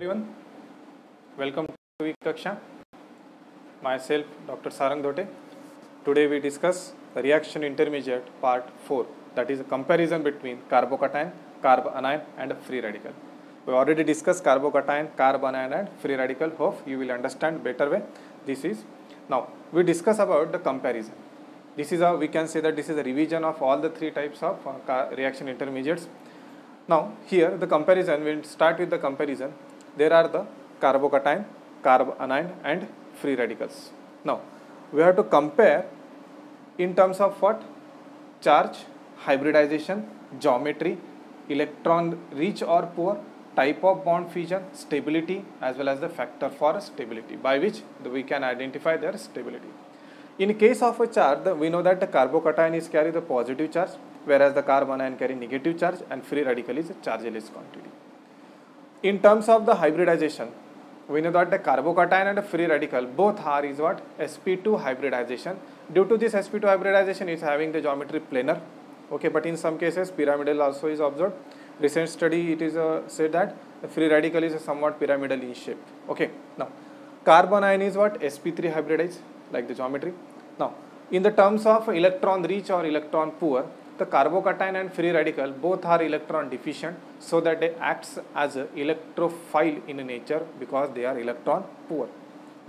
everyone. Welcome to Vikaksha. Myself, Dr. Sarang Dote. Today we discuss the reaction intermediate part 4, that is a comparison between carbocation, carbanion and free radical. We already discussed carbocation, carbanion and free radical. Hope you will understand better way. Now we discuss about the comparison. This is how we can say that this is a revision of all the three types of reaction intermediates. Now here the comparison, we'll start with the comparison. There are the carbocation, carbanion and free radicals. Now we have to compare in terms of what? Charge, hybridization, geometry, electron rich or poor, type of bond fusion, stability, as well as the factor for stability, by which we can identify their stability. In case of a charge, we know that the carbocation is carry the positive charge, whereas the carbanion carry negative charge, and free radical is a chargeless quantity. In terms of the hybridization, we know that the carbocation and the free radical both are is what? sp2 hybridization. Due to this sp2 hybridization is having the geometry planar, okay, but in some cases pyramidal also is observed. Recent study it is said that the free radical is somewhat pyramidal in shape. Okay, now carbanion is what? sp3 hybridized, like the geometry. Now in the terms of electron rich or electron poor, the carbocation and free radical both are electron deficient, so that they acts as a electrophile in nature because they are electron poor.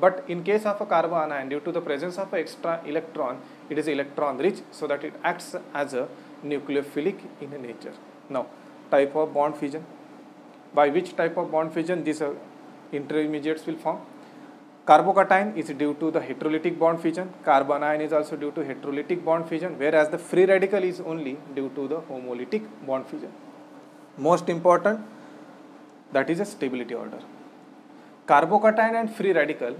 But in case of a carbanion, due to the presence of an extra electron, it is electron rich, so that it acts as a nucleophilic in nature. Now type of bond fusion. By which type of bond fusion these intermediates will form? Carbocation is due to the heterolytic bond fusion, carbanion is also due to heterolytic bond fusion, whereas the free radical is only due to the homolytic bond fusion. Most important, that is a stability order. Carbocation and free radical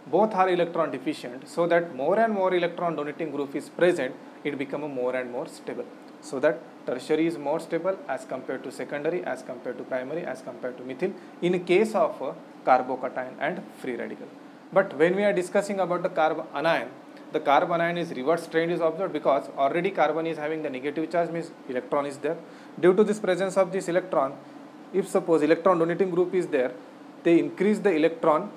both are electron deficient, so that more and more electron donating group is present, it becomes more and more stable. So that tertiary is more stable as compared to secondary, as compared to primary, as compared to methyl in case of carbocation and free radical. But when we are discussing about the carbanion is reverse trend is observed, because already carbon is having the negative charge, means electron is there. Due to this presence of this electron, if suppose electron donating group is there, they increase the electron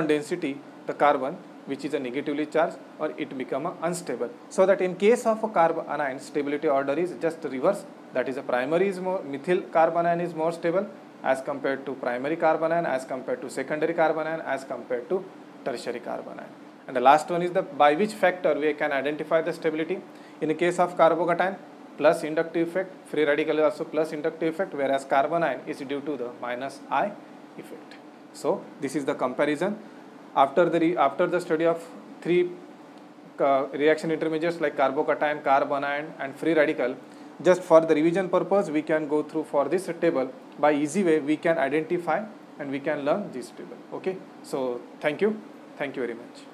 density, the carbon, which is a negatively charged, or it become unstable. So that in case of a carbanion, stability order is just reverse, that is a primary is more, methyl carbanion is more stable as compared to primary carbanion, as compared to secondary carbanion, as compared to tertiary carbanion. And the last one is the by which factor we can identify the stability. In the case of carbocation, plus inductive effect, free radical is also plus inductive effect, whereas carbanion is due to the minus I effect. So this is the comparison. After the study of three reaction intermediates like carbocation, carbanion and free radical, just for the revision purpose we can go through for this table. By easy way we can identify and we can learn this table. Okay, so thank you very much.